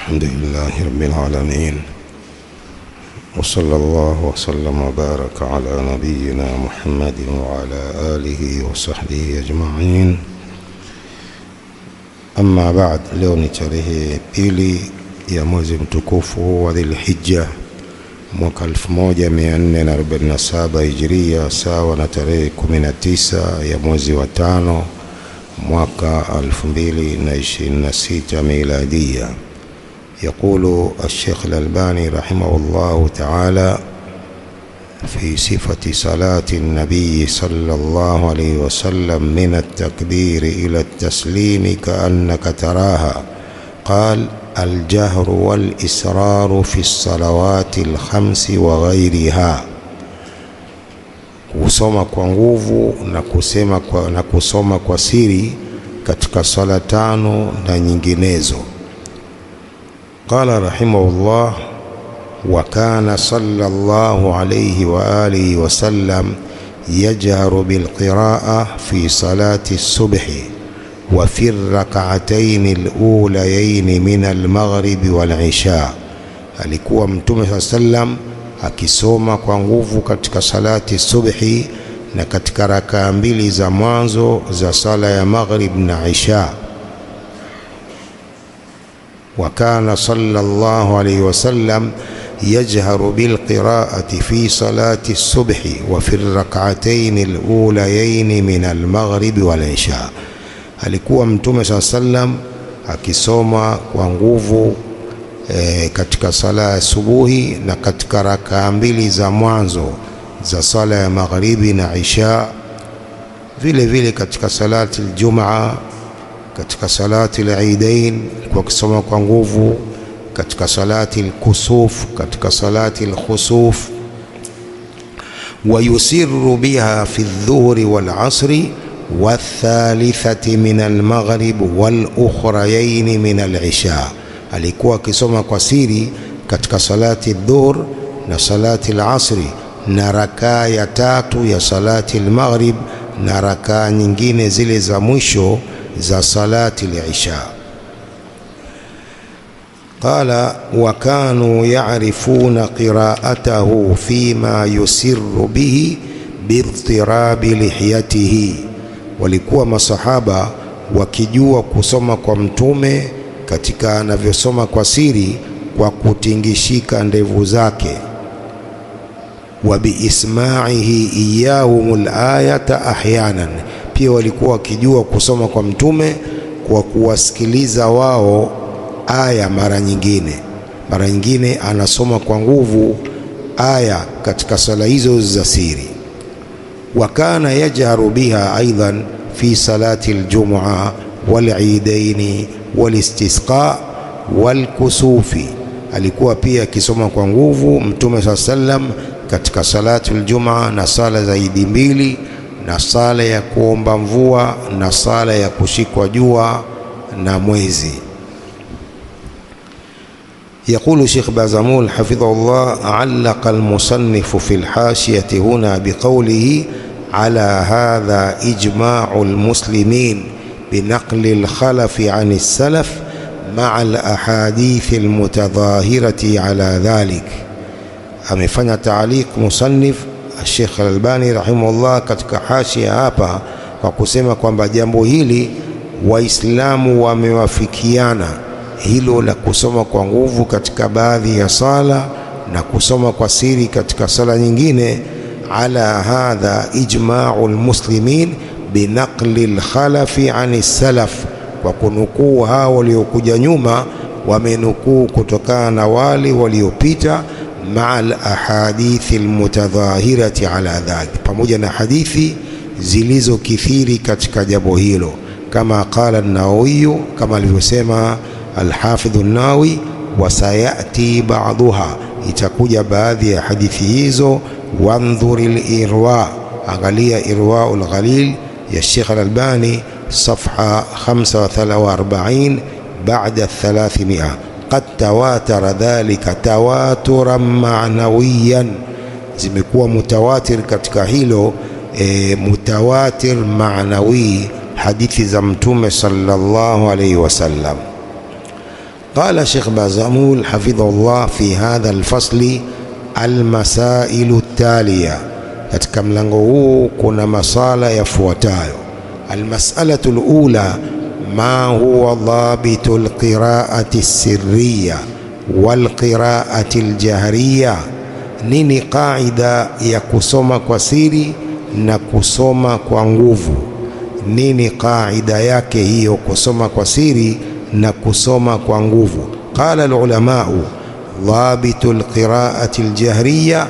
الحمد لله رب العالمين، وصلى الله وسلم وبارك على نبينا محمد وعلى آله وصحبه أجمعين. أما بعد، leo ni tarehe pili ya mwezi mtukufu wa Dhulhijja mwaka 1447 Hijria, sawa na tarehe 19 ya mwezi wa 5 mwaka 2026 miladia. يقول الشيخ الألباني رحمه الله تعالى في صفة صلاة النبي صلى الله عليه وسلم من التكبير إلى التسليم كأنك تراها، قال: الجهر والإسرار في الصلوات الخمس وغيرها. kusoma kwa nguvu na kusoma kwa siri katika sala tano na nyinginezo. قال رحمه الله: وكان صلى الله عليه وآله وسلم يجهر بالقراءة في صلاة الصبح وفي الركعتين الأوليين من المغرب والعشاء. alikuwa Mtume صلى الله عليه وسلم akisoma kwa nguvu katika salati subhi na katika rakaa mbili za mwanzo za sala ya maghrib na isha. وكان صلى الله عليه وسلم يجهر بالقراءة في صلاة الصبح وفي الركعتين الأوليين من المغرب والعشاء. alikuwa Mtume صلى الله عليه وسلم akisoma kwa nguvu katika sala ya subuhi na katika rakaa mbili za mwanzo za sala ya magharibi na isha, vile vile katika salati aljumaa, katika salati al-Eidain kwa kusoma kwa nguvu, katika salati al-kusuf, katika salati al-khusuf. ويسر بها في الظهر والعصر والثالثة من المغرب والأخريين من العشاء. alikuwa akisoma kwa siri katika salati al-dhuhr na salati al-asri na rakaa ya tatu ya salati al-maghrib na rakaa nyingine zile za mwisho za salati al-isha. قال: وكانوا يعرفون قراءته فيما يسر به باضطراب لحيته. walikuwa masahaba wakijua kusoma kwa Mtume katika anavyosoma kwa siri kwa kutingishika ndevu zake. wa biisma'ihi iyahumul ayata ahyanan, pia walikuwa wakijua kusoma kwa Mtume kwa kuwasikiliza wao aya mara nyingine anasoma kwa nguvu aya katika sala hizo za siri. wa kana yajharu biha aidan fi salati aljum'a wal-eidaini wal-istisqa wal-kusufi. alikuwa pia akisoma kwa nguvu Mtume sallam katika salatu aljum'a na sala za Idi mbili na sala ya kuomba mvua na sala ya kushikwa jua na mwezi. يقول شيخ بازمول حفظه الله: علق المصنف في الحاشية هنا بقوله: على هذا إجماع المسلمين بنقل الخلف عن السلف مع الأحاديث المتظاهرة على ذلك. amefanya تعليق مصنف الشيخ الألباني رحمه الله katika hashia hapa kwa kusema kwamba jambo hili Waislamu wamewafikiana hilo la kusoma kwa nguvu katika baadhi ya sala na kusoma kwa siri katika sala nyingine. ala hadha ijma'u almuslimin binaqli alkhalafi an salaf, kwa kunukuu hao waliokuja nyuma wamenukuu kutokana na wale waliopita. ma'a alahadithi almutadhahirati ala dhalik, pamoja na hadithi zilizokithiri katika jambo hilo, kama qala an-Nawawi, kama alivyosema Al-Hafidh an-Nawawi: wasayati ba'dhuha, itakuja baadhi ya hadithi hizo. Wandhuril irwa, angalia Irwaul Ghalil ya Sheikh Al-Albani صفحة 45 بعد 300. قد تواتر ذلك تواترا معنويا, zimekuwa mutawatir katika hilo mutawatir maanawi, hadithi za Mtume sallallahu alayhi wasallam. قال شيخ بازمول حفظه الله في هذا الفصل المسائل التالية. katika mlango huu kuna masala yafuatayo. Almas'alatu alula ma huwa dhabitu alqira'ati as-sirriya walqira'ati al-jahriya, nini qaida ya kusoma kwa siri na kusoma kwa nguvu? Nini qaida yake hiyo, kusoma kwa siri na kusoma kwa nguvu? Qala al-ulama'u dhabitu alqira'ati al-jahriya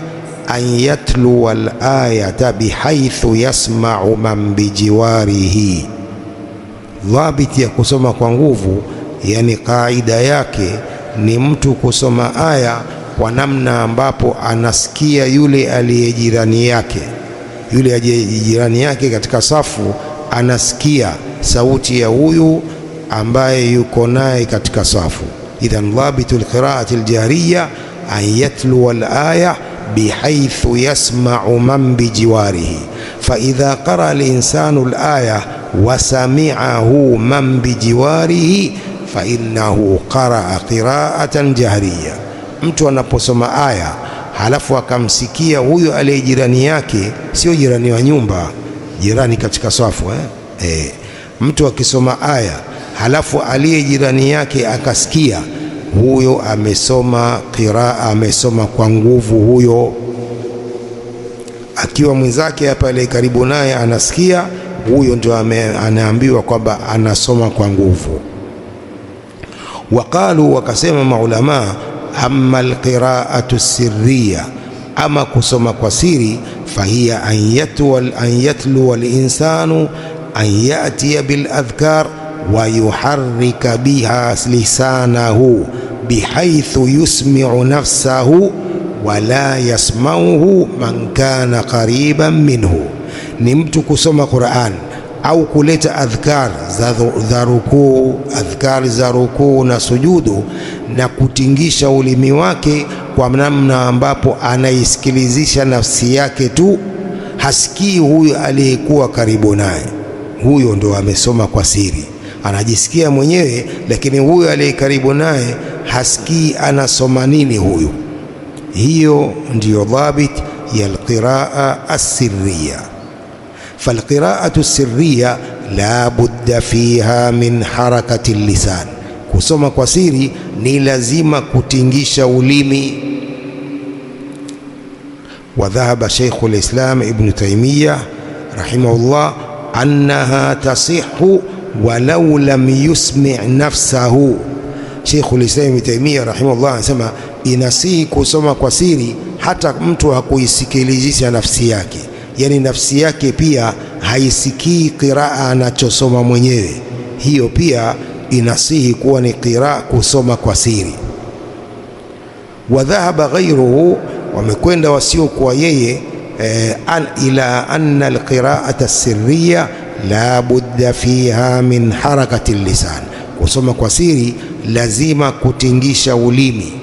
an yatluwa al-ayata bihaythu yasma'u man bijiwarihi. Dhabiti ya kusoma kwa nguvu, yani kaida yake ni mtu kusoma aya kwa namna ambapo anasikia yule aliye jirani yake. Yule aliye jirani yake katika safu anasikia sauti ya huyu ambaye yuko naye katika safu. Idhan dhabitu alqira'ati aljahriya an yatluwa alaya bihaythu yasma'u man bijiwarihi, fa idha qara al-insanu al-aya wa sami'ahu man bijiwarihi fa innahu qara'a qira'atan jahriya. Mtu anaposoma aya halafu akamsikia huyo aliye jirani yake, sio jirani wa nyumba, jirani katika safu mtu akisoma aya halafu aliye jirani yake akasikia, huyo amesoma qiraa, amesoma kwa nguvu. Huyo akiwa mwenzake hapa ile karibu naye anasikia, huyo ndio anaambiwa kwamba anasoma kwa nguvu. Waqalu, wakasema maulama, amma alqiraatu sirriya, ama kusoma kwa siri, fahiya an yatluwa al-insanu an yatiya bil adhkar wa yuharrika biha lisanahu bihaythu yusmi'u nafsahu wa la yasma'uhu man kana qariban minhu. Ni mtu kusoma Qur'an au kuleta adhkar za rukuu, adhkar za rukuu na sujudu, na kutingisha ulimi wake kwa namna ambapo anaisikilizisha nafsi yake tu, hasikii huyu aliyekuwa karibu naye. Huyo ndo amesoma kwa siri, anajisikia mwenyewe, lakini huyu aliye karibu naye hasikii anasoma nini huyu. Hiyo ndiyo dhabit ya alqiraa as-sirriya. فالقراءة السرية لا بد فيها من حركة اللسان. kusoma kwa siri ni lazima kutingisha ulimi. وذهب شيخ الإسلام ابن تيمية رحمه الله أنها تصح ولو لم يسمع نفسه. شيخ الإسلام ابن تيمية رحمه الله anasema inasihi kusoma kwa siri hata mtu hakuisikilizisha nafsi yake, yani nafsi yake pia haisikii qiraa anachosoma mwenyewe, hiyo pia inasihi kuwa ni qiraa, kusoma kwa siri. Wadhahaba ghayruhu, wamekwenda wasio kwa yeye, ila anna alqiraata as-sirriya la budda fiha min harakati lisan. Kusoma kwa siri lazima kutingisha ulimi.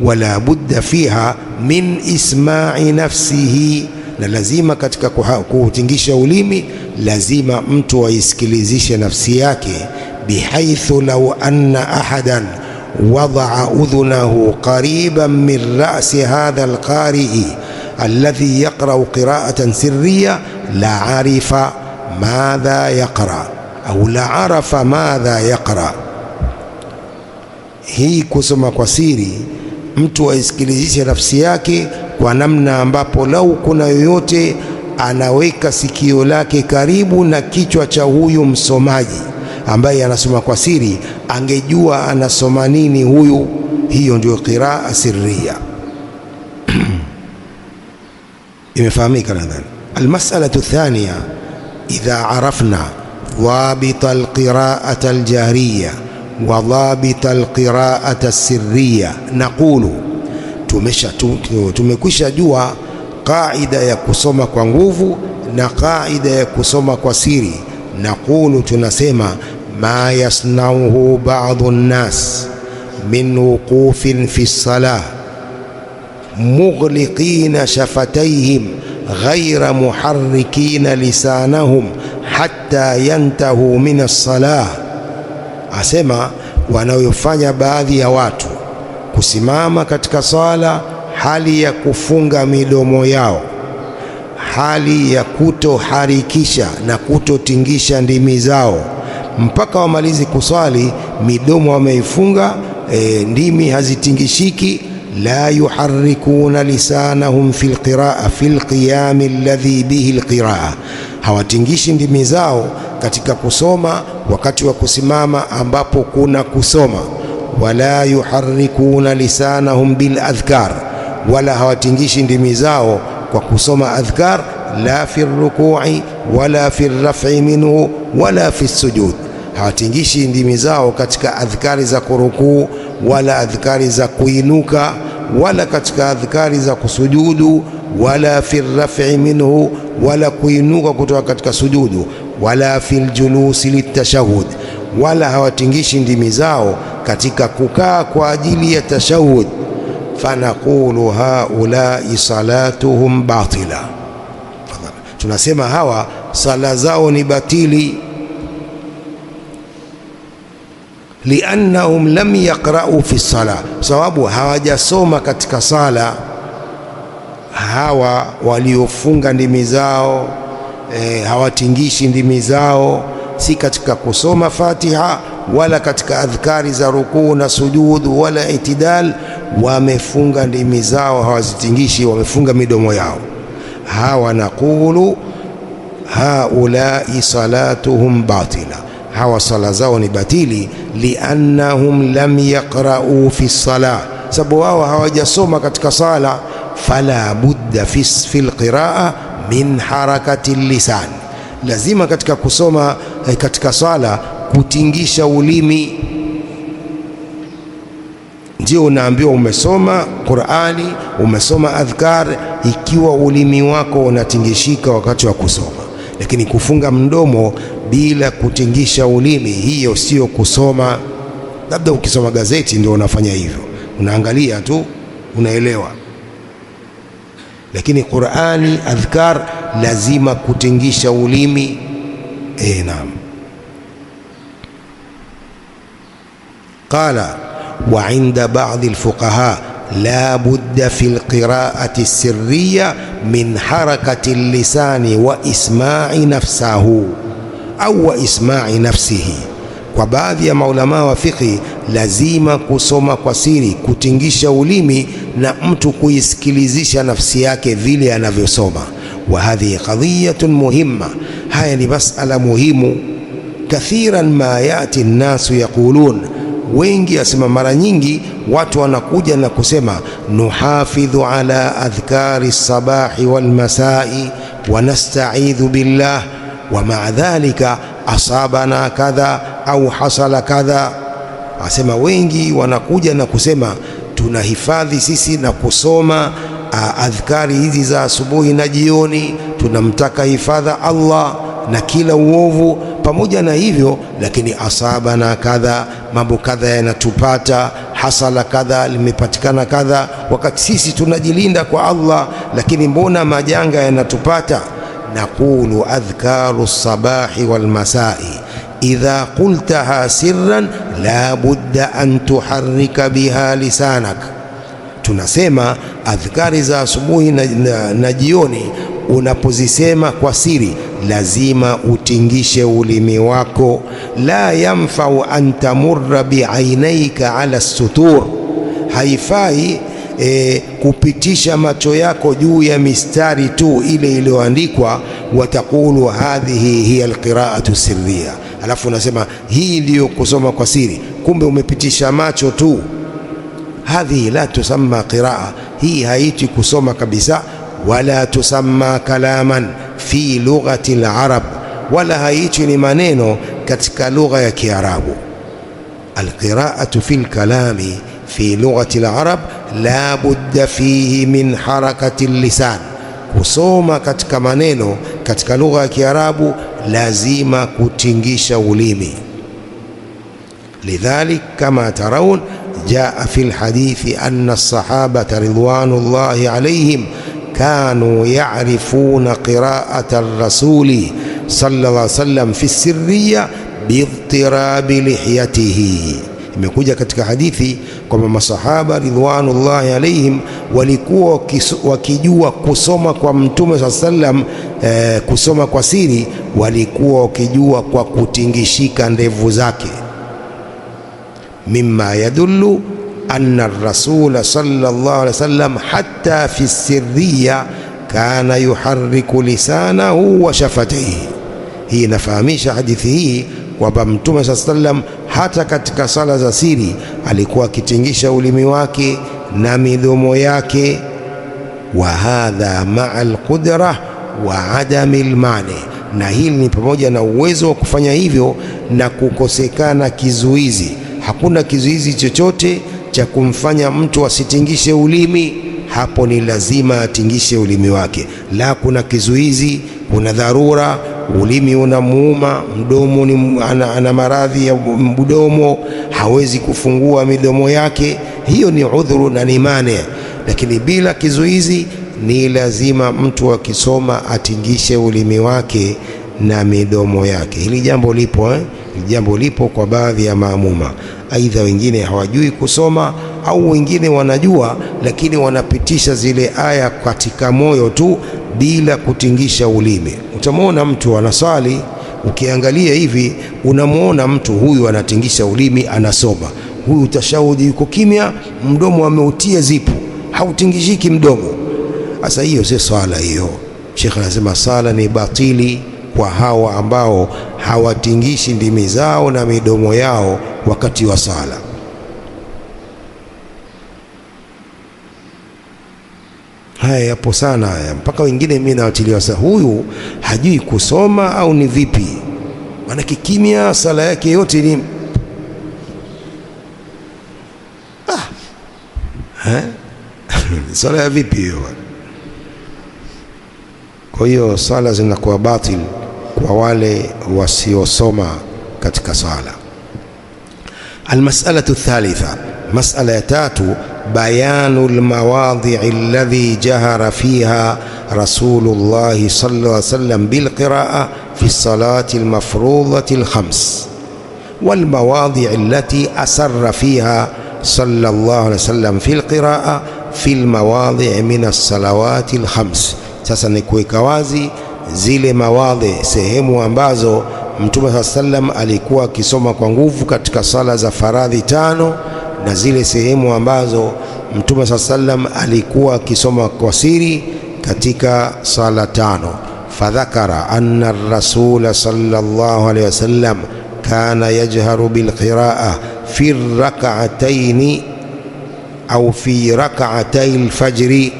Wala budda fiha min isma'i nafsihi, na lazima katika kutingisha ulimi lazima mtu aisikilizishe nafsi yake. Bihaithu law anna ahadan wada'a udhunahu qariban min ra'si hadha alqari'i alladhi yaqra'u qira'atan sirriya la arifa madha yaqra au la arafa madha yaqra. Hii kusoma kwa siri mtu aisikilizishe nafsi yake kwa namna ambapo lau kuna yoyote anaweka sikio lake karibu na kichwa cha huyu msomaji ambaye anasoma kwa siri, angejua anasoma nini huyu. Hiyo ndio qiraa sirriya. Imefahamika nadhani. Almas'alatu thaniya, idha arafna dhabita alqiraata aljahriya wa dhabita alqiraata as-sirriya naqulu, tumekwisha jua qaida ya kusoma kwa nguvu na qaida ya kusoma kwa siri. Naqulu, tunasema, ma yasnauhu ba'dhu an-nas min wuqufin fi as-salah mughliqina shafatayhim ghayra muharrikina lisanahum hatta yantahu min as-salah. Asema wanayofanya baadhi ya watu, kusimama katika sala hali ya kufunga midomo yao, hali ya kutoharikisha na kutotingisha ndimi zao mpaka wamalizi kuswali, midomo wameifunga, ndimi hazitingishiki. La yuharrikuna lisanahum fil qiraa fil qiyami alladhi bihi alqiraa, hawatingishi ndimi zao katika kusoma wakati wa kusimama ambapo kuna kusoma. Wala yuharrikuna lisanahum bil adhkar, wala hawatingishi ndimi zao kwa kusoma adhkar, la fi rukui wala fi raf'i minhu wala fi sujud, hawatingishi ndimi zao katika adhkari za kurukuu wala adhkari za kuinuka wala katika adhkari za kusujudu, wala fi raf'i minhu, wala kuinuka kutoka katika sujudu, wala fil julusi litashahud, wala hawatingishi ndimi zao katika kukaa kwa ajili ya tashahud. Fanaqulu haulai salatuhum batila, tunasema hawa sala zao ni batili. Liannahum lam yaqra'u fi sala, sababu hawajasoma katika sala. Hawa waliofunga ndimi zao, hawatingishi ndimi zao, si katika kusoma Fatiha wala katika adhkari za rukuu na sujudu wala itidal, wamefunga ndimi zao, hawazitingishi, wamefunga midomo yao. Hawa naqulu haulai salatuhum batila, hawa sala zao ni batili. Liannahum lam yaqra'u fi sala, sababu wao hawajasoma katika sala. Fala budda fil qiraa min harakati lisan, lazima katika kusoma katika sala kutingisha ulimi. Ndio unaambiwa umesoma Qur'ani, umesoma adhkar, ikiwa ulimi wako unatingishika wakati wa kusoma. Lakini kufunga mdomo bila kutingisha ulimi, hiyo sio kusoma. Labda ukisoma gazeti ndio unafanya hivyo, unaangalia tu unaelewa, lakini Qur'ani, adhkar, lazima kutingisha ulimi. Naam. Qala wa inda ba'd al-fuqaha la budda fi al-qira'ati as-sirriya min harakati al-lisani wa isma'i nafsihi au wa isma'i nafsihi. Kwa baadhi ya maulama wa fiqhi, lazima kusoma kwa siri, kutingisha ulimi na mtu kuisikilizisha nafsi yake vile anavyosoma. Wa hadhihi qadhiyatun muhimma, haya ni masala muhimu. Kathiran ma yati an-nasu yaqulun, wengi asema, mara nyingi watu wanakuja na kusema nuhafidhu ala adhkari sabahi wal masai wa nasta'idhu billah wa ma'a dhalika asabana kadha au hasala kadha. Asema wengi wanakuja na kusema tunahifadhi sisi na kusoma adhkari hizi za asubuhi na jioni, tunamtaka hifadha Allah na kila uovu. Pamoja na hivyo, lakini asabana kadha, mambo kadha yanatupata, hasala kadha, limepatikana kadha, wakati sisi tunajilinda kwa Allah, lakini mbona majanga yanatupata? Naqulu adhkaru sabahi wal masai idha qultaha sirran la budda an tuharrika biha lisanak, tunasema adhkari za asubuhi na jioni unapozisema kwa siri lazima utingishe ulimi wako. La yanfau an tamurra biainaika ala sutur, haifai kupitisha macho yako juu ya mistari tu ile iliyoandikwa. Wataqulu hadhihi hiya alqira'atu sirriya, alafu unasema hii ndiyo kusoma kwa siri, kumbe umepitisha macho tu. Hadhihi la tusamma qiraa, hii haiti kusoma kabisa. Wala tusamma kalaman fi lughati al-arab, wala haiti ni maneno katika lugha ya Kiarabu. Alqiraatu fi al-kalami fi lughati al-arab la budda fihi min harakati al-lisan, kusoma katika maneno katika lugha ya Kiarabu lazima kutingisha ulimi. Lidhalik kama tarawun jaa fi al-hadithi anna as-sahabata ridwanullahi alayhim كانوا يعرفون قراءة الرسول صلى الله عليه وسلم في السرية باضطراب لحيته. Imekuja katika hadithi kwamba masahaba ridwanullahi alaihim walikuwa wakijua kusoma kwa Mtume sallam, kusoma kwa siri, walikuwa wakijua kwa kutingishika ndevu zake. Mimma yadullu anna ar-rasul sallallahu alaihi wasallam hatta fi sirriya kana yuharriku lisanahu wa shafatayhi. Hii inafahamisha hadithi hii kwamba Mtume sallam hata katika sala za siri alikuwa akitingisha ulimi wake na midomo yake. Wa hadha ma'a al-qudra wa adami al-mani, na hili ni pamoja na uwezo wa kufanya hivyo na kukosekana kizuizi. Hakuna kizuizi chochote cha kumfanya mtu asitingishe ulimi, hapo ni lazima atingishe ulimi wake. La, kuna kizuizi, kuna dharura, ulimi unamuuma, mdomo ana maradhi ya mdomo, hawezi kufungua midomo yake, hiyo ni udhuru na ni mane. Lakini bila kizuizi ni lazima mtu akisoma atingishe ulimi wake na midomo yake. Hili jambo lipo Hili jambo lipo kwa baadhi ya maamuma. Aidha wengine hawajui kusoma au wengine wanajua lakini wanapitisha zile aya katika moyo tu bila kutingisha ulimi. Utamwona mtu anasali, ukiangalia hivi unamwona mtu huyu anatingisha ulimi anasoma, huyu tashahudi yuko kimya, mdomo ameutia zipu, hautingishiki mdomo. Sasa hiyo si swala hiyo. Sheikh anasema sala ni batili kwa hawa ambao hawatingishi ndimi zao na midomo yao wakati wa sala. Haya yapo sana haya, mpaka wengine mimi nawatilia sasa, huyu hajui kusoma au ni vipi? Maana kimya sala yake yote ni sala ya vipi hiyo? Kwa hiyo sala zinakuwa batil kwa wale wasiosoma katika sala. Almas'alatu thalitha, mas'ala ya tatu, bayanu almawadhi'i alladhi jahara fiha Rasulullah sallallahu alaihi wasallam bilqira'a fi salati almafrudhati alkhams walmawadhi'i allati asarra fiha sallallahu alaihi wasallam fi alqira'a fi almawadhi'i min as-salawati alkhams. Sasa ni kuweka wazi zile mawadhi, sehemu ambazo Mtume sallam alikuwa akisoma kwa nguvu katika sala za faradhi tano, na zile sehemu ambazo Mtume sallam alikuwa akisoma kwa siri katika sala tano. Fadhakara anna ar-rasul sallallahu alayhi wasallam kana yajharu bilqira'a fi rak'atayn au fi rak'atay al-fajr.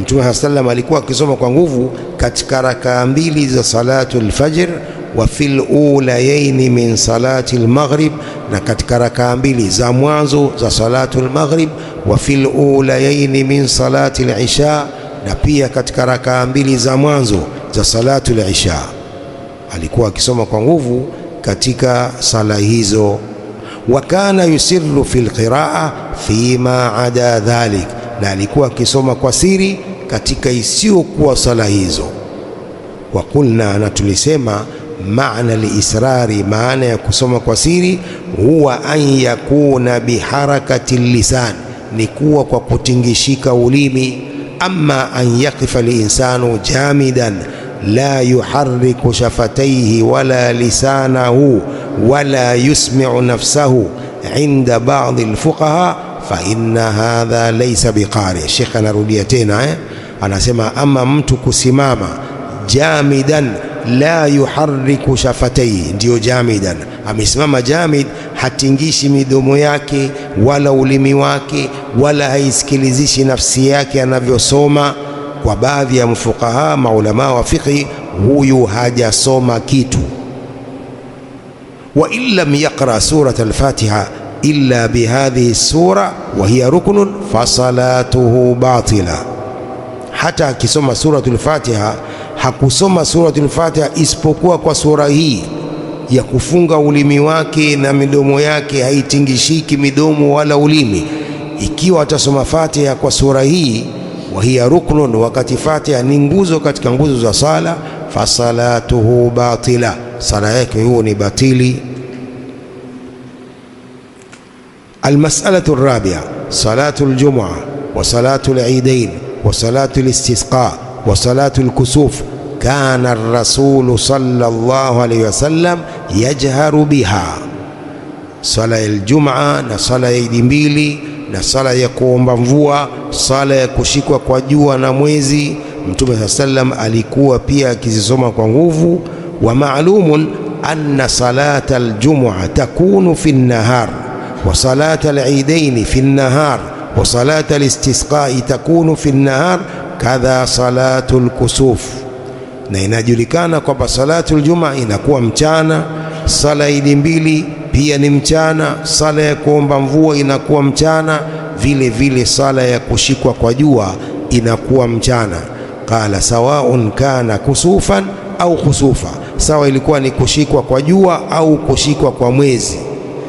Mtume sallam alikuwa akisoma kwa nguvu katika rakaa mbili za salatul fajr, wa fil ulayaini min salati al-maghrib, na katika rakaa mbili za mwanzo za salatul maghrib, wa fil ulayaini min salati al-isha, na pia katika rakaa mbili za mwanzo za salatul isha alikuwa akisoma kwa nguvu katika sala hizo. Wa kana yusirru fil qira'a fima ada dhalik, na alikuwa akisoma kwa siri katika isiyokuwa sala hizo. Wa kulna, na tulisema maana liisrari, maana ya kusoma kwa siri, huwa an yakuna biharakati lisan, ni kuwa kwa kutingishika ulimi. Amma an yaqifa linsanu jamidan la yuharriku shafatayhi wala lisanahu wala yusmi'u nafsahu inda ba'dhi alfuqaha fa inna hadha laysa biqari. Sheikh anarudia tena anasema ama mtu kusimama jamidan la yuharriku shafatayhi, ndio jamidan, amesimama jamid, hatingishi midomo yake wala ulimi wake wala haisikilizishi nafsi yake anavyosoma. Kwa baadhi ya mfuqaha maulama wa fiqhi, huyu hajasoma kitu. Wa illam yaqra surat al-Fatiha illa bihadhihi sura wa hiya ruknun fasalatuhu batila. Hata akisoma suratul Fatiha, hakusoma suratul Fatiha isipokuwa kwa sura hii ya kufunga ulimi wake na midomo yake, haitingishiki midomo wala ulimi. Ikiwa atasoma Fatiha kwa sura hii, wa hiya ruknun, wakati Fatiha ni nguzo katika nguzo za sala, fasalatuhu batila, sala yake hiyo ni batili. المسألة الرابعة صلاة الجمعة وصلاة العيدين وصلاة الاستسقاء وصلاة الكسوف كان الرسول صلى الله عليه وسلم يجهر بها. صلاة الجمعة na صلاة idi mbili na sala ya kuomba mvua, sala ya kushikwa kwa jua na mwezi, Mtume sallam alikuwa pia akizisoma kwa nguvu. Wa ma'lumun anna salata aljum'a takunu fi an-nahar wa salata al-eidain fi an-nahar wa salata al-istisqa takunu fi an-nahar kadha salatu al-kusuf. Na inajulikana kwamba salatu aljum'a inakuwa mchana, sala idi mbili pia ni mchana, sala ya kuomba mvua inakuwa mchana, vile vile sala ya kushikwa kwa jua inakuwa mchana. Qala sawaun kana kusufan au khusufa, sawa ilikuwa ni kushikwa kwa jua au kushikwa kwa mwezi.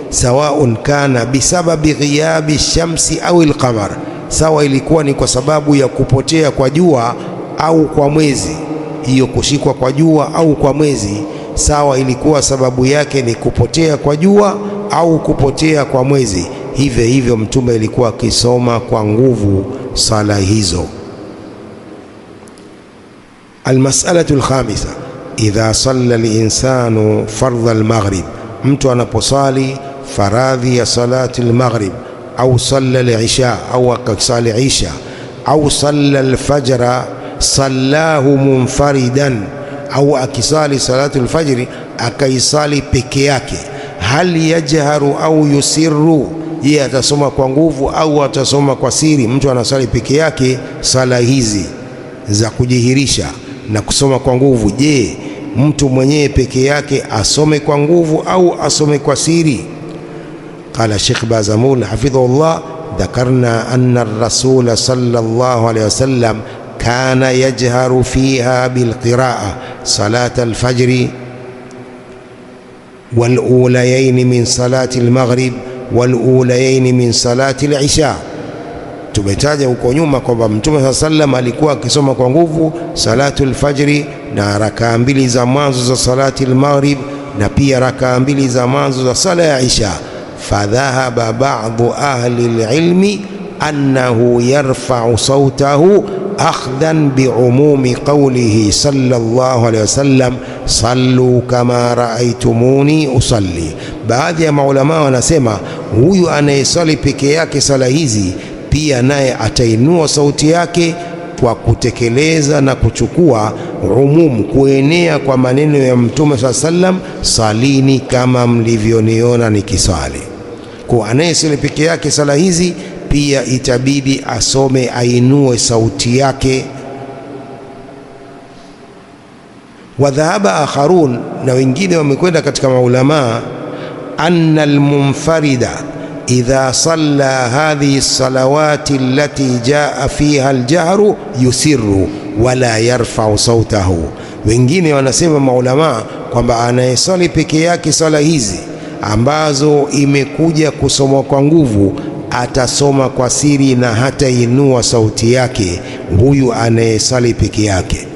Sawaun kana bisababi ghiyabi shamsi au alqamar, sawa ilikuwa ni kwa sababu ya kupotea kwa jua au kwa mwezi. Hiyo kushikwa kwa jua au kwa mwezi, sawa ilikuwa sababu yake ni kupotea kwa jua au kupotea kwa mwezi. Hivyo hivyo Mtume alikuwa akisoma kwa nguvu sala hizo. Almas'alatu alkhamisa idha salla al-insanu fardha al-maghrib, mtu anaposali faradhi ya salati al-maghrib au salla al-isha au akasali isha au salla al-fajra sallahu munfaridan au akisali salatu al-fajri akaisali peke yake, hal yajharu au yusirru, yeye atasoma kwa nguvu au atasoma kwa siri? Mtu anasali peke yake sala hizi za kujihirisha na kusoma kwa nguvu, je, mtu mwenyewe peke yake asome kwa nguvu au asome kwa siri? Qala Sheikh Bazamul hafidhahullah, dhakarna anna ar-rasul sallallahu alayhi wasallam kana yajharu fiha bilqiraa salat al-fajr wal-ulayayn min salati al-maghrib wal-ulayayn min salati al-isha. Tumetaja huko nyuma kwamba Mtume sallam alikuwa akisoma kwa nguvu salatu al-fajri na rakaa mbili za mwanzo za salati al-maghrib na pia rakaa mbili za mwanzo za sala ya isha. Fadhahaba ba'dhu ahli al-ilmi annahu yarfa'u sawtahu akhdhan bi'umumi qawlihi sallallahu alayhi wasallam sallu kama ra'aytumuni usalli. Baadhi ya maulama wanasema huyu anayesali peke yake sala hizi pia naye atainua sauti yake kwa kutekeleza na kuchukua umum, kuenea kwa maneno ya Mtume sallam, salini kama mlivyoniona nikisali. Kwa anayesali peke yake sala hizi pia itabidi asome, ainue sauti yake. Wadhahaba akharun, na wengine wamekwenda katika maulamaa, anna almunfarida idha salla hadhihi salawati allati jaa fiha aljahru yusirru wala yarfa'u sautahu. Wengine wanasema maulamaa kwamba anayesali peke yake sala hizi ambazo imekuja kusomwa kwa nguvu atasoma kwa siri na hata inua sauti yake, huyu anayesali peke yake.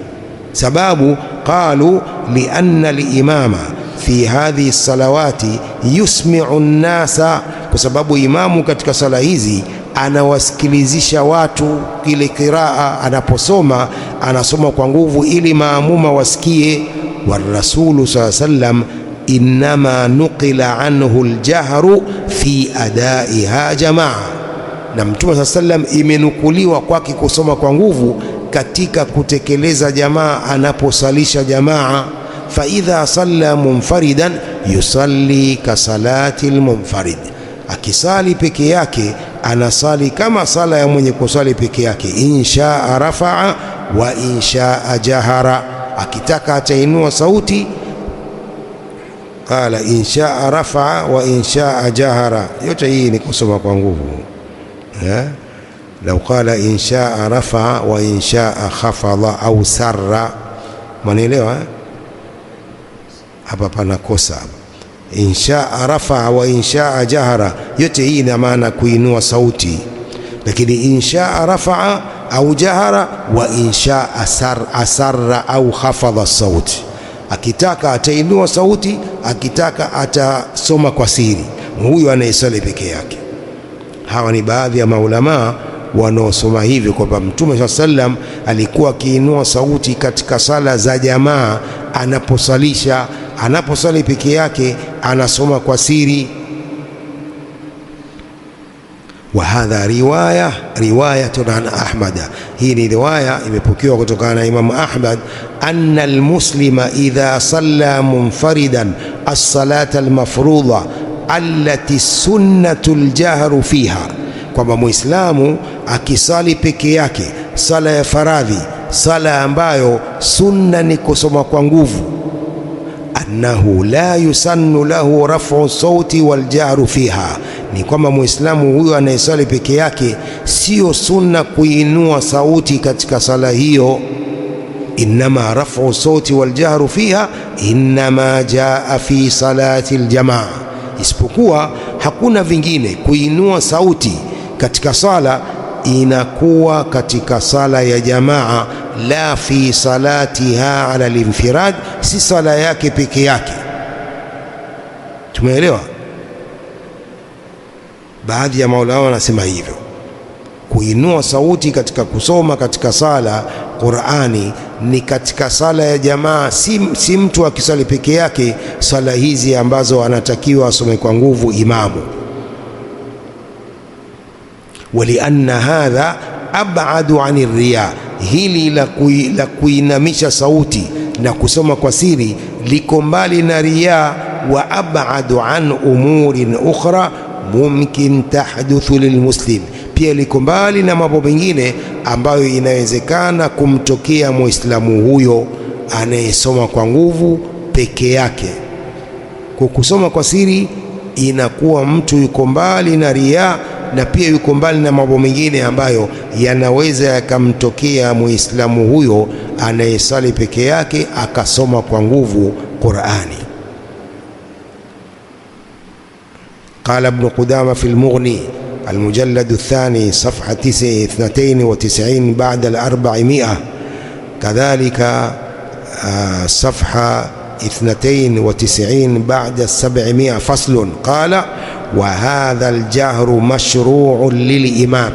Sababu qalu lianna al-imama fi hadhihi salawati yusmi'u an-nasa, kwa sababu imamu katika sala hizi anawasikilizisha watu ile qiraa, anaposoma anasoma kwa nguvu ili maamuma wasikie. Wa rasulu sallallahu alayhi wasallam innama nuqila anhu aljahru fi adaiha jamaa, na Mtume sallam imenukuliwa kwake kusoma kwa nguvu katika kutekeleza jamaa, anaposalisha jamaa. Fa idha salla munfaridan yusalli ka salati almunfarid, akisali peke yake anasali kama sala ya mwenye kusali peke yake. Inshaa rafa'a wa inshaa jahara, akitaka atainua sauti. Qala inshaa rafa'a wa inshaa jahara, yote hii ni kusoma kwa nguvu. Lau qala inshaa rafa'a wa inshaa khafadha au sarra, mwanaelewa hapa panakosa. Inshaa rafa'a wa inshaa jahara, yote hii ina maana kuinua sauti, lakini inshaa rafa'a au jahara wa inshaa asarra au khafadha sauti, akitaka atainua sauti, akitaka atasoma kwa siri. Huyu anayesali peke yake. Hawa ni baadhi ya maulamaa wanaosoma hivyo kwamba Mtume sallam alikuwa akiinua sauti katika sala za jamaa anaposalisha. Anaposali peke yake anasoma kwa siri. Wa hadha riwayatun an Ahmada, hii ni riwaya imepokewa kutokana na Imam Ahmad, anna almuslima idha salla munfaridan as-salata al-mafruḍa allati sunnatu al-jahru fiha, kwamba muislamu akisali peke yake sala ya faradhi, sala ambayo sunna ni kusoma kwa nguvu, annahu la yusannu lahu raf'u sauti wal jahru fiha, ni kwamba muislamu huyo anayesali peke yake sio sunna kuinua sauti katika sala hiyo. Innama raf'u sauti wal jahru fiha innama jaa fi salati aljamaa, isipokuwa hakuna vingine. Kuinua sauti katika sala inakuwa katika sala ya jamaa, la fi salatiha ala al-infirad, si sala yake peke yake. Tumeelewa? Baadhi ya maulama wanasema hivyo, kuinua sauti katika kusoma katika sala Qur'ani ni katika sala ya jamaa, si mtu akisali peke yake sala hizi ambazo anatakiwa asome kwa nguvu imamu. Walianna hadha ab'adu 'ani riya, hili la kuinamisha sauti na kusoma kwa siri liko mbali na riya. Wa ab'adu 'an umurin ukhra mumkin tahduthu lilmuslim, pia liko mbali na mambo mengine ambayo inawezekana kumtokea muislamu huyo anayesoma kwa nguvu peke yake. Kwa kusoma kwa siri inakuwa mtu yuko mbali na riya, na pia yuko mbali na mambo mengine ambayo yanaweza yakamtokea muislamu huyo anayesali peke yake akasoma kwa nguvu Qur'ani. قال ابن قدامة في المغني المجلد الثاني صفحة 92 بعد 400، كذلك صفحة 92 بعد 700 فصل، قال: وهذا الجهر مشروع للإمام،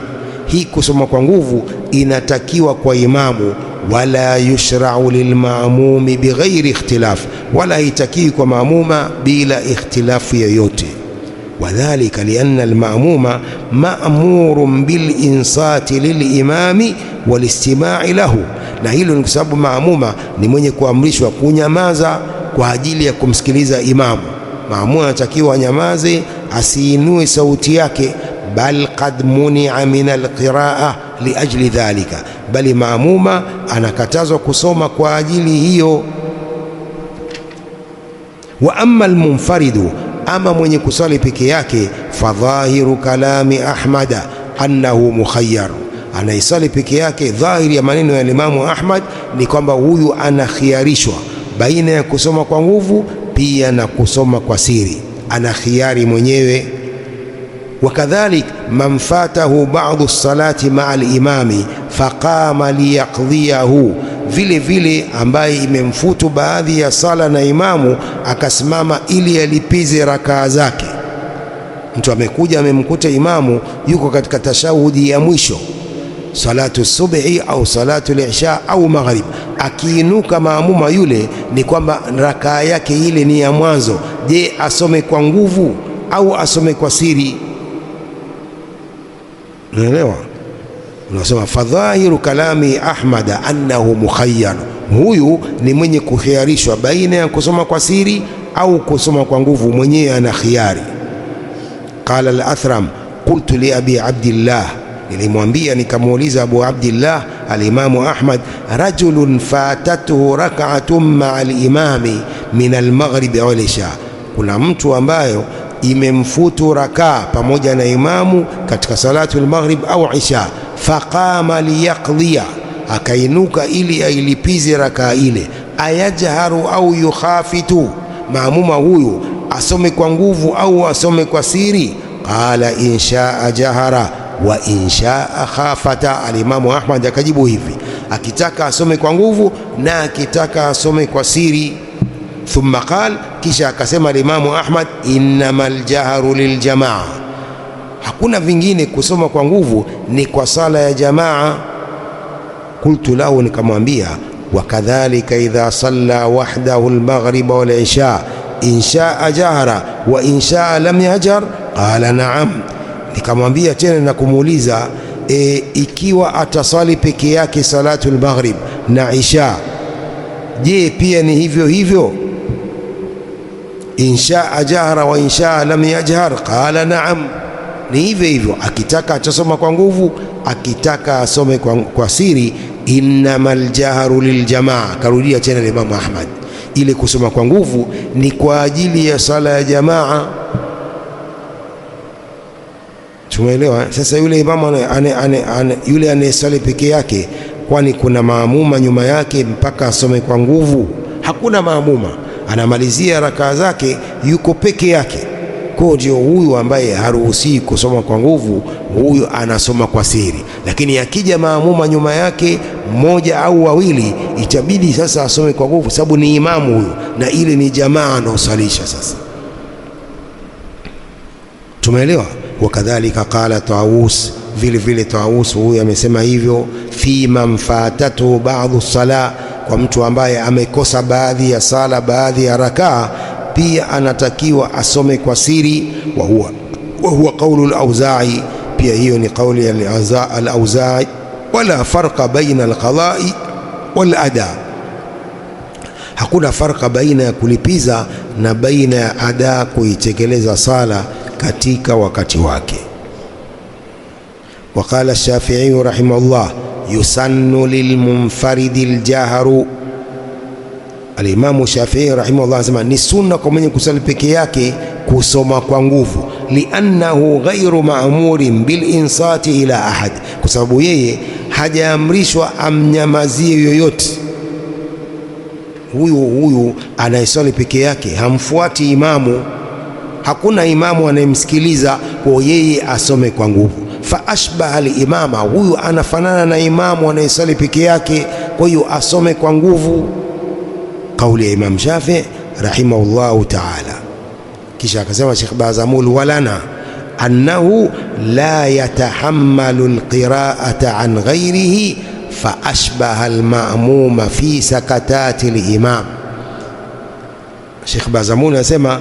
hii kusoma kwa nguvu inatakiwa kwa imamu. Wala yushra'u lilmaamumi bighairi ikhtilaf, wala haitakiwi kwa maamuma bila ikhtilafu yoyote. Wadhalika lianna almaamuma ma'murun bilinsati lilimami walistima'i lahu, na hilo ni kwa sababu maamuma ni mwenye kuamrishwa kunyamaza kwa ajili ya kumsikiliza imamu. Maamuma anatakiwa anyamaze, asiinue sauti yake. Bal qad muni'a min alqira'a liajli dhalika, bali maamuma anakatazwa kusoma kwa ajili hiyo. Wa amma almunfaridu, ama mwenye kusali peke yake, fadhahiru kalami Ahmada annahu mukhayyar, anaisali peke yake, dhahiri ya maneno ya Imamu Ahmad ni kwamba huyu anakhiarishwa baina ya kusoma kwa nguvu pia na kusoma kwa siri, ana khiari mwenyewe. Wakadhalik man fatahu ba'du salati ma'a al-imami faqama liyaqdiyahu, vile vile ambaye imemfutu baadhi ya sala na imamu akasimama ili alipize rakaa zake. Mtu amekuja amemkuta imamu yuko katika tashahudi ya mwisho, salatu subhi au salatu al-isha au maghrib, akiinuka maamuma yule ni kwamba rakaa yake ile ni ya mwanzo. Je, asome kwa nguvu au asome kwa siri? Unaelewa? Unasema fadhahiru kalami Ahmada annahu mukhayyar, huyu ni mwenye kukhiarishwa baina ya kusoma kwa siri au kusoma kwa nguvu, mwenyewe ana khiari. Qala al-Athram qultu li abi Abdillah, nilimwambia nikamuuliza Abu Abdillah al-Imamu Ahmad, rajulun fatatuhu rak'atun ma'a al-imami min al-maghrib wal isha, kuna mtu ambayo imemfutu rakaa pamoja na imamu katika salatu al-maghrib au isha, faqama liyaqdiya, akainuka ili ailipize rakaa ile. Ayajharu au yukhafitu, maamuma huyu asome kwa nguvu au asome kwa siri? Qala inshaa jahara wa inshaa khafata. Alimamu Ahmad akajibu hivi, akitaka asome kwa nguvu na akitaka asome kwa siri. Thumma qal, kisha akasema Imamu Ahmad, innamal jahru liljamaa, hakuna vingine. Kusoma kwa nguvu ni kwa sala ya jamaa. Qultu lahu, nikamwambia, wakadhalika idha salla wahdahu almaghrib wal isha in shaa jahara wa in shaa lam yajhar, qala na'am. Nikamwambia tena na kumuuliza, ikiwa atasali peke yake salatul maghrib na isha, je, pia ni hivyo hivyo? In shaa jahara wa in shaa lam yajhar, qala na'am, ni hivyo hivyo. Akitaka atasoma kwa nguvu, akitaka asome kwa siri. Innamal jahru liljamaa, karudia tena Imam Ahmad, ile kusoma kwa nguvu ni kwa ajili ya sala ya jamaa. Tumeelewa? Sasa yule imamu yule anayesali peke yake, kwani kuna maamuma nyuma yake mpaka asome kwa nguvu? Hakuna maamuma, anamalizia rakaa zake yuko peke yake. Kwa ndio huyu ambaye haruhusi kusoma kwa nguvu, huyu anasoma kwa siri. Lakini akija maamuma nyuma yake mmoja au wawili, itabidi sasa asome kwa nguvu, sababu ni imamu huyu na ile ni jamaa anaosalisha. Sasa tumeelewa? Wakadhalika qala Tawus, vile vile Tawus huyu amesema hivyo, fi man fatatu ba'dhu sala, kwa mtu ambaye amekosa baadhi ya sala, baadhi ya rakaa, pia anatakiwa asome kwa siri. wa huwa qawlu al-Auza'i, pia hiyo ni kauli ya al-Auza'i. Wala farqa baina al-qada'i wal-ada, hakuna farqa baina ya kulipiza na baina ya ada, kuitekeleza sala katika wakati wake. Waqala Shafi'i rahimahullah, yusannu lilmunfaridi aljahru. Alimamu Shafi'i rahimahullah anasema ni sunna kwa mwenye kusali peke yake kusoma kwa nguvu, liannahu ghairu ma'murin bilinsati ila ahad, kwa sababu yeye hajaamrishwa amnyamazie yoyote. Huyu anayesali peke yake hamfuati imamu, hakuna imamu anayemsikiliza, kwa yeye asome kwa nguvu. Fa ashbaha al-imama, huyu anafanana na imamu anayesali peke yake, kwa hiyo asome kwa nguvu. Kauli ya Imam Shafi rahimahullahu ta'ala. Kisha akasema Sheikh Bazamul, walana annahu la yatahammalu al-qira'ata an ghayrihi fa ashbaha al-ma'muma fi sakatati al-imam. Sheikh Bazamul anasema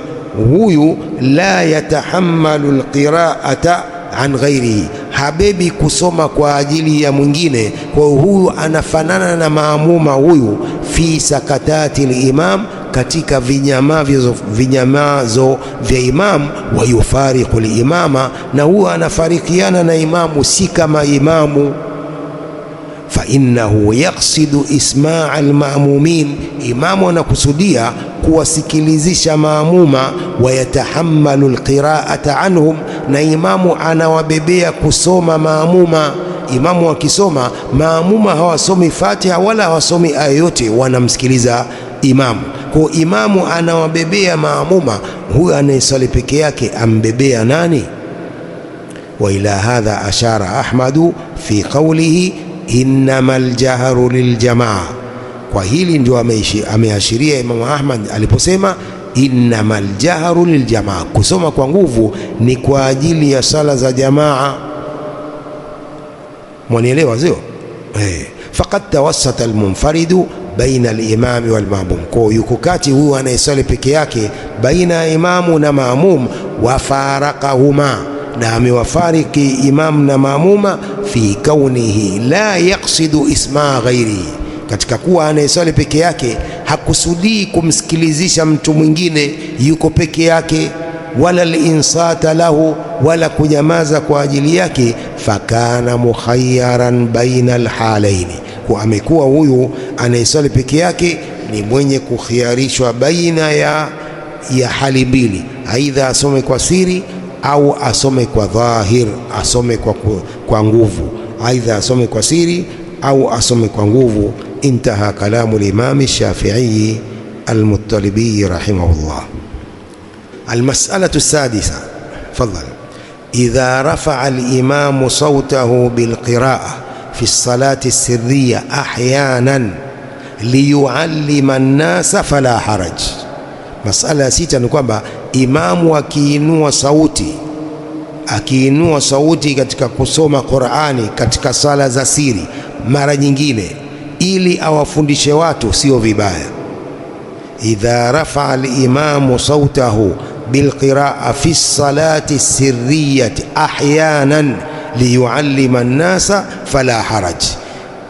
huyu la yatahammalu alqira'ata an ghairihi, habebi kusoma kwa ajili ya mwingine. Kwa huyu anafanana na maamuma huyu, fi sakatati al-imam, katika vinyamazo vya imam, wa yufariqu al-imama, na huyu anafarikiana na imamu, si kama imamu. Fa innahu yaqsidu ismaa al-ma'mumin, imamu anakusudia kuwasikilizisha maamuma, wa yatahammalu alqira'ata anhum, na imamu anawabebea kusoma maamuma. Imamu akisoma, maamuma hawasomi Fatiha wala hawasomi aya yote, wanamsikiliza imamu. Kwa imamu anawabebea maamuma, huyu anayesali peke yake ambebea nani? Wa ila hadha ashara Ahmadu fi qawlihi innamal jahru liljamaa. Kwa hili ndio ameashiria Imam Ahmad aliposema innamal jahru liljamaa, kusoma kwa nguvu ni kwa ajili ya sala za jamaa. Mwanielewa sio? Faqad tawassata almunfaridu baina alimami walmaamum, kwa yuko kati huyu anayesali peke yake baina ya imamu na maamum, wa faraqahuma, na amewafariki imam na maamuma, fi kaunihi la yaqsidu isma ghairihi, katika kuwa anayesali peke yake hakusudii kumsikilizisha mtu mwingine, yuko peke yake, wala linsata lahu, wala kunyamaza kwa ajili yake. Fakana mukhayyaran baina alhalaini, kwa amekuwa huyu anayesali peke yake ni mwenye kukhiarishwa baina ya hali mbili, aidha asome kwa siri au asome kwa dhahir, asome kwa nguvu, aidha asome kwa siri au asome kwa nguvu. Intaha kalamu al-Imam Shafi'i al-Muttalibi rahimahullah. المسألة السادسة، تفضل. إذا رفع الإمام صوته بالقراءة في الصلاة السرية أحيانا ليعلم الناس فلا حرج. Masala ya sita ni kwamba imamu akiinua sauti akiinua sauti katika kusoma Qur'ani katika sala za siri mara nyingine ili awafundishe watu, sio vibaya. idha rafa'a al-imamu sautahu bilqiraa fi salati sirriyati ahyanan liyuallima an-nasa fala haraj.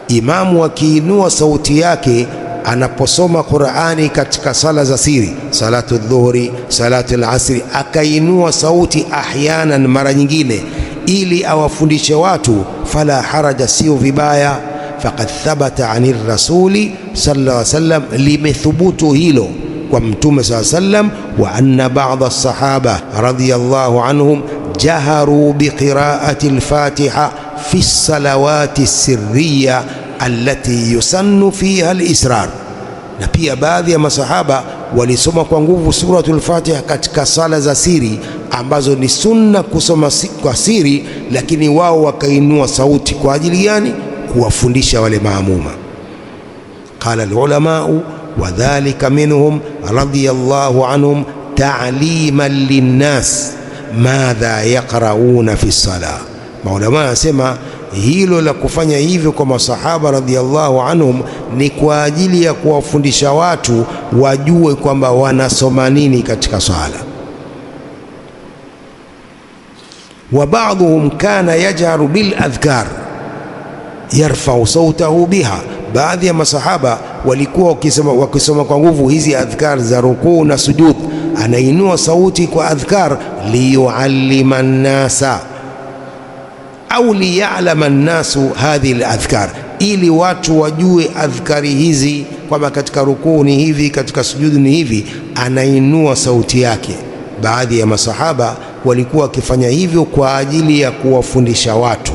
Imamu akiinua sauti yake anaposoma Qur'ani katika sala za siri, salatu dhuhri, salatu al-asri, akainua sauti ahyanan, mara nyingine, ili awafundishe watu, fala haraja, sio vibaya. Faqad thabata anir rasuli sallallahu alaihi wasallam, limethubutu hilo kwa mtume sallallahu alaihi wasallam. Wa anna ba'd as-sahaba radiyallahu anhum jaharu biqira'ati al-fatiha fi as-salawati as-sirriya allati yusannu fiha al-israr, na pia baadhi ya masahaba walisoma kwa nguvu suratul Fatiha katika sala za siri ambazo ni sunna kusoma kwa siri, lakini wao wakainua sauti. Kwa ajili gani? Kuwafundisha wale maamuma. Qala al-ulamau wa dhalika minhum radiyallahu anhum ta'liman linnas madha yaqra'una fi as-salah. Maulama wanasema hilo la kufanya hivyo kwa masahaba radhiallahu anhum ni kwa ajili ya kuwafundisha watu wajue kwamba wanasoma nini katika swala. Wa ba'dhum kana yajharu bil adhkar yarfa'u sautahu biha, baadhi ya masahaba walikuwa wakisoma kwa nguvu hizi adhkar za rukuu na sujud, anainua sauti kwa adhkar, liyuallima an-nasa au liya'lama an-nasu hadhihi al-adhkar, ili watu wajue adhkari hizi, kwamba katika rukuu ni hivi, katika sujudu ni hivi, anainua sauti yake. Baadhi ya masahaba walikuwa wakifanya hivyo kwa ajili ya kuwafundisha watu.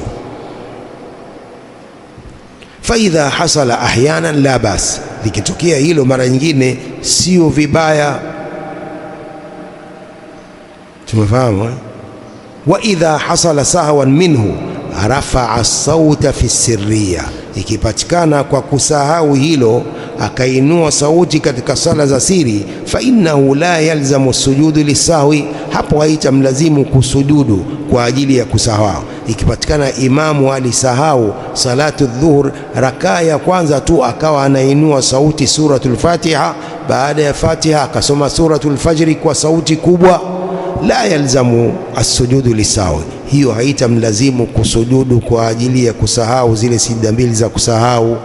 Faidha hasala ahyanan la bas, likitokea hilo mara nyingine sio vibaya. Tumefahamu? Wa idha hasala sahwan minhu rafa'a sauta fi sirriya, ikipatikana kwa kusahau hilo akainua sauti katika sala za siri, fa innahu la yalzamu sujudu lisahwi, hapo haitamlazimu kusujudu kwa ajili ya kusahau. Ikipatikana imamu alisahau salatu dhuhur rakaa ya kwanza tu, akawa anainua sauti suratul Fatiha, baada ya Fatiha akasoma suratul Fajri kwa sauti kubwa, la yalzamu as-sujudu lisahwi, hiyo haitamlazimu kusujudu kwa ajili ya kusahau zile sijda mbili za kusahau.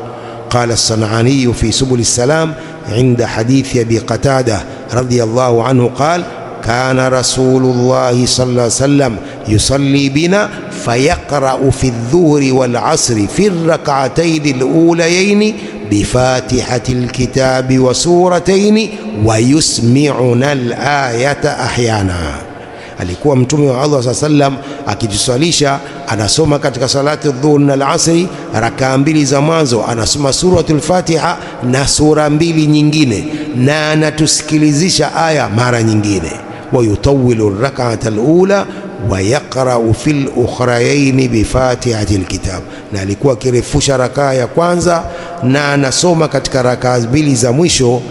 Qala as-San'ani fi subul as-salam inda hadithi Abi Qatada radiyallahu anhu qala kana Rasulullah sallallahu alayhi wasallam yusalli bina fayaqra'u fi adh-dhuhri wal 'asri fi ar-rak'atayn al-ulayayn bifatihati al-kitabi wa suratayn wa yusmi'una al-ayata ahyana. Alikuwa mtume wa Allah sallallahu alayhi wasallam akitusalisha, anasoma katika salati dhuhur na al-asri rakaa mbili za mwanzo anasoma suratul Fatiha na sura mbili nyingine, na anatusikilizisha aya mara nyingine. Wa yutawilu ar-rak'ata al-ula wa yaqra'u fil ukhrayayn bi fatihati al-kitab, na alikuwa akirefusha rakaa ya kwanza na anasoma katika rakaa mbili za mwisho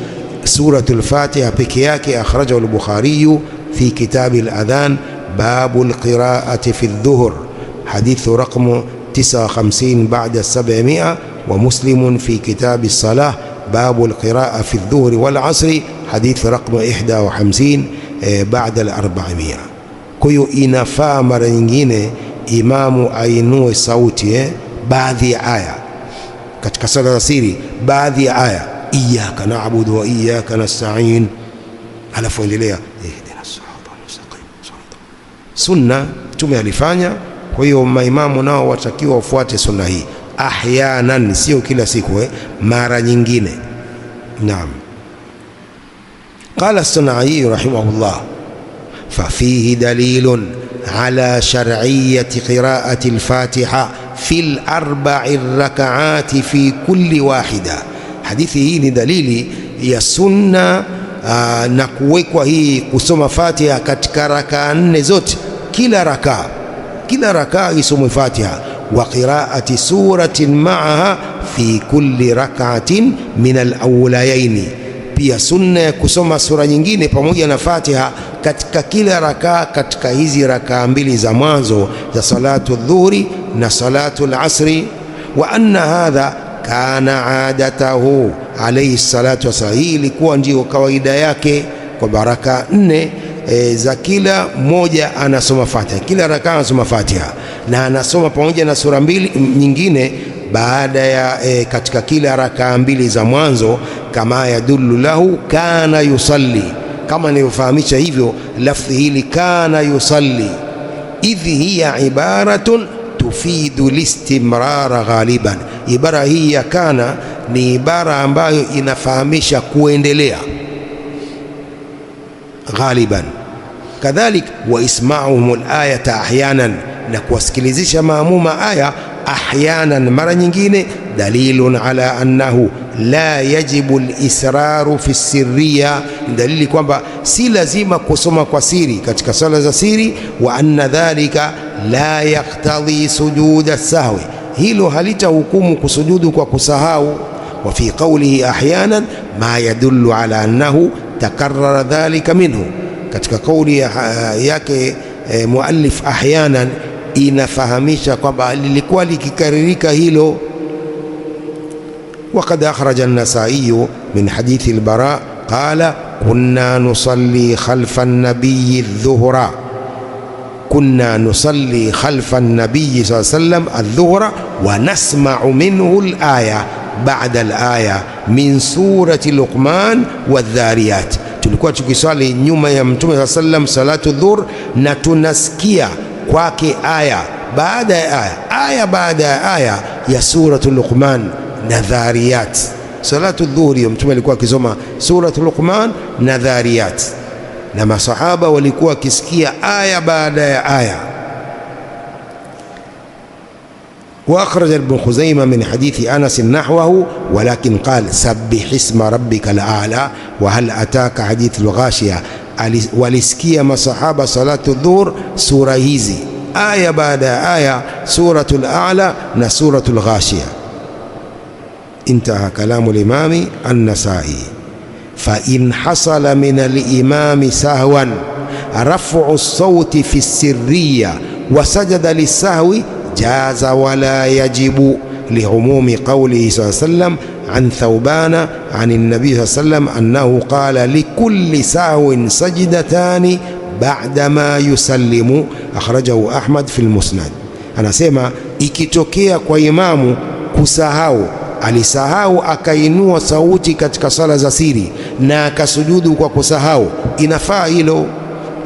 suratul Fatiha peke yake. Akhrajahu al-Bukhari في كتاب الأذان باب القراءة في الظهر حديث رقم 59 بعد 700، ومسلم في كتاب الصلاة باب القراءة في الظهر والعصر حديث رقم 51 بعد 400. كيو inafaa mara nyingine imamu ainue sauti baadhi ya aya katika sala za siri, baadhi ya aya, iyyaka na'budu wa iyyaka nasta'in, alafu endelea sunna mtume alifanya. Kwa hiyo maimamu nao watakiwa wafuate sunna hii ahyanan, sio kila siku, mara nyingine. Naam. Qala as-San'ani rahimahullah fafihi dalilun ala shar'iyyati qira'ati al-Fatiha fi al-arba'i ar-rak'ati fi kulli wahida. Hadithi hii ni dalili ya sunna na kuwekwa hii kusoma Fatiha katika rakaa nne zote, kila rakaa isome Fatiha, wa qiraati suratin ma'aha fi kulli rak'atin min al-awwalayayn. Pia sunna ya kusoma sura nyingine pamoja na Fatiha katika kila rakaa katika hizi rakaa mbili za mwanzo za salatu dhuhuri na salatu al-asri. Wa anna hadha kana adatahu alayhi salatu wasallam, hii ilikuwa ndio kawaida yake kwa baraka 4 za kila moja anasoma Fatiha, kila rakaa anasoma Fatiha na anasoma pamoja na sura mbili nyingine baada ya katika kila rakaa mbili za mwanzo, kama yadullu lahu kana yusalli, kama nilivyofahamisha hivyo lafzi hili kana yusalli, idhi hiya ibaratun tufidu listimrara ghaliban. Ibara hii ya kana ni ibara ambayo inafahamisha kuendelea ghaliban. Kadhalik wa isma'uhum al-ayata ahyanan, na kuwasikilizisha maamuma aya ahyanan mara nyingine, dalilun ala annahu la yajibu al-israru fi sirriya, dalili kwamba si lazima kusoma kwa siri katika sala za siri. Wa anna dhalika la yaktadhi sujuda sahwi, hilo halitahukumu kusujudu kwa kusahau. Wa fi qawlihi ahyanan ma yadullu ala annahu takarrara dhalika minhu, katika kauli yake muallif ahyanan inafahamisha kwamba lilikuwa likikaririka hilo. وقد أخرج النسائي من حديث البراء قال كنا نصلي خلف النبي الظهر، كنا نصلي خلف النبي صلى الله عليه وسلم الظهر ونسمع منه الآية بعد الآية من سورة لقمان والذاريات. tulikuwa tukiswali nyuma ya Mtume صلى الله عليه وسلم salatu dhuhr na tunasikia kwake aya baada ya aya, aya baada ya aya ya suratul Luqman na Dhariyat. Salatu dhuhuri Mtume alikuwa akisoma suratul Luqman na Dhariyat, na masahaba walikuwa wakisikia aya baada ya aya. وأخرج ابن خزيمة من حديث أنس نحوه ولكن قال سبح اسم ربك الأعلى وهل أتاك حديث الغاشية. walisikia masahaba salatu dhuhur sura hizi aya baada ya aya, suratul A'la na suratul Ghashiya. Intaha kalamu al-Imam an-Nasa'i. Fa in hasala min al-imami sahwan raf'u as-sawti fi as-sirriya wa sajada lis-sahwi jaza wala yajibu li'umumi qawlihi sallallahu alayhi wasallam عن ثوبان عن النبي صلى الله عليه وسلم أنه قال لكل سهو سجدتان بعدما يسلم. أخرجه أحمد في المسند. anasema ikitokea kwa imamu kusahau, alisahau akainua sauti katika sala za siri na akasujudu kwa kusahau, inafaa hilo,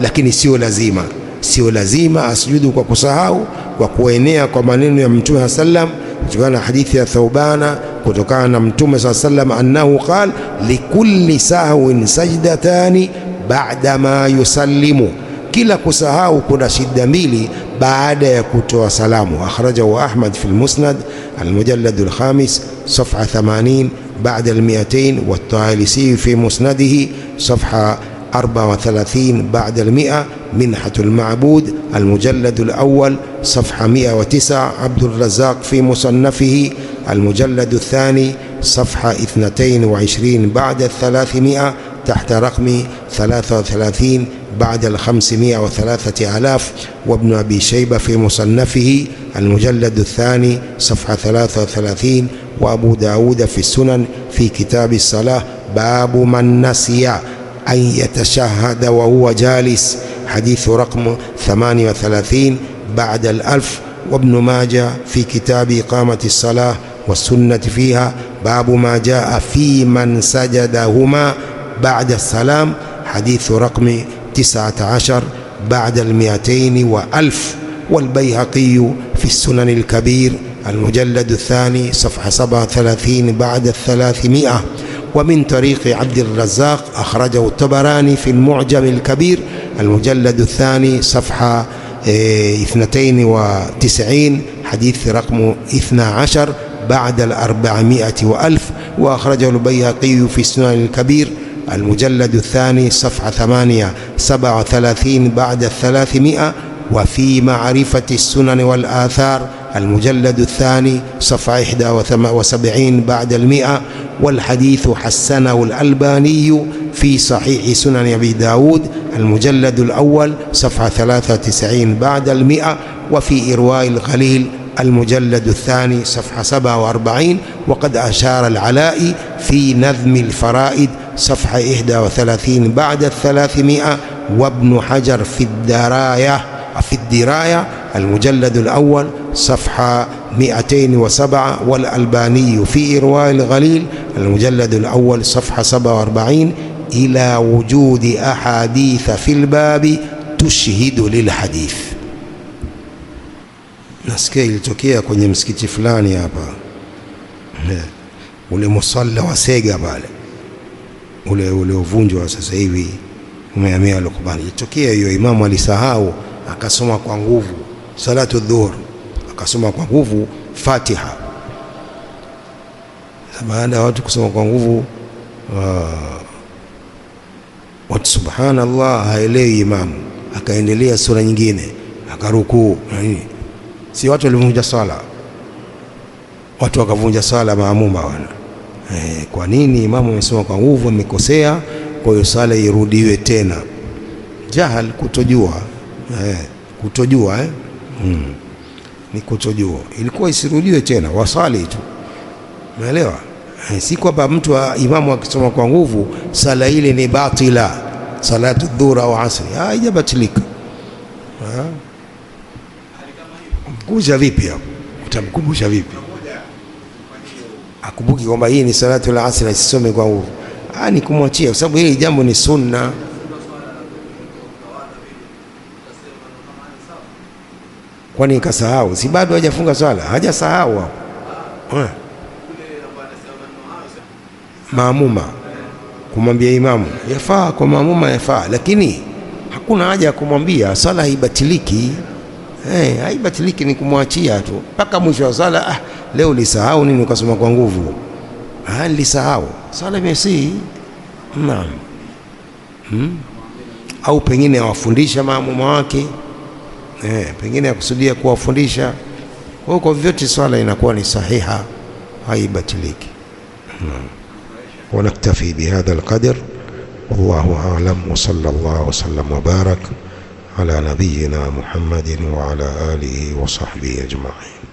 lakini sio lazima, sio lazima asujudu kwa kusahau, kwa kuenea kwa maneno ya Mtume sallam kutokana na hadithi ya Thawbana kutokana na Mtume sallam annahu qala likulli sahwin sajdatani ba'da ma yusallimu, kila kusahau kuna shida mbili baada ya kutoa salamu. Akhrajahu Ahmad fi al-Musnad al-Mujallad al-Khamis صفحة 80 بعد 200 والطيالسي في مسنده صفحة 34 بعد 100 منحة المعبود المجلد الأول صفحة 109 عبد الرزاق في مصنفه المجلد الثاني صفحة 22 بعد 300 تحت رقم 33 بعد 503,000 وابن أبي شيبة في مصنفه المجلد الثاني صفحة 33 وأبو داود في السنن في كتاب الصلاة باب من نسي أن يتشهد وهو جالس حديث رقم 38 بعد 1000 وابن ماجه في كتاب إقامة الصلاة والسنة فيها باب ما جاء في من سجدهما بعد السلام حديث رقم 19 بعد 200 و1000 والبيهقي في السنن الكبير المجلد الثاني صفحة 37 بعد 300 ومن طريق عبد الرزاق أخرجه الطبراني في المعجم الكبير المجلد الثاني صفحة 92 حديث رقم 12 بعد 400 و1000 وأخرجه البيهقي في السنن الكبير المجلد الثاني صفحة 37 بعد 300 وفي معرفة السنن والآثار المجلد الثاني صفحة 71 بعد 100 والحديث حسنه الألباني في صحيح سنن أبي داود المجلد الأول صفحة 93 بعد 100. وفي إرواء الغليل المجلد الثاني صفحة 47. وقد أشار العلائي في نظم الفرائد صفحة 31 بعد 300. وابن حجر في الدراية المجلد الأول صفحة 207. والألباني في إرواء الغليل المجلد الأول صفحة 47 إلى وجود أحاديث في الباب تشهد للحديث. Nasikia ilitokea kwenye msikiti fulani hapa, ule musalla wa Sega pale, ule uvunjwa sasa hivi umehamia Lukman. Ilitokea hiyo, imamu alisahau akasoma kwa nguvu salatu dhuhur, akasoma kwa nguvu Fatiha. Baada ya watu kusoma kwa nguvu, watu subhanallah, haelewi imamu, akaendelea sura nyingine, akarukuu. Si watu walivunja swala, watu wakavunja swala maamuma wana. Kwa nini? Imamu amesoma kwa nguvu, amekosea, kwa hiyo swala irudiwe tena. Jahal, kutojua, kutojua ni kutojua, ilikuwa isirudiwe tena, wasali tu. Umeelewa? Si kwamba mtu imamu akisoma kwa nguvu sala ile ni batila, salatu dhuhur au asri, haijabatilika. Kuja vipi hapo? Utamkumbusha vipi? Akumbuki kwamba hii ni salatu al-asr, asisome kwa nguvu. Ni kumwachia, kwa sababu hili jambo ni sunna. Kwani kasahau? Si bado hajafunga swala, hajasahau hapo. Maamuma kumwambia imamu yafaa, kwa maamuma yafaa, lakini hakuna haja ya kumwambia. Swala haibatiliki. Haibatiliki, ni kumwachia tu mpaka mwisho wa sala. Leo ulisahau nini ukasoma kwa nguvu? Nilisahau, sala imesi. Naam. Au pengine awafundisha maamuma wake, pengine akusudia kuwafundisha. Kwa vyote swala inakuwa ni sahiha, haibatiliki. ونكتفي بهذا القدر والله أعلم. وصلى الله وسلم وبارك على نبينا محمد وعلى آله وصحبه أجمعين.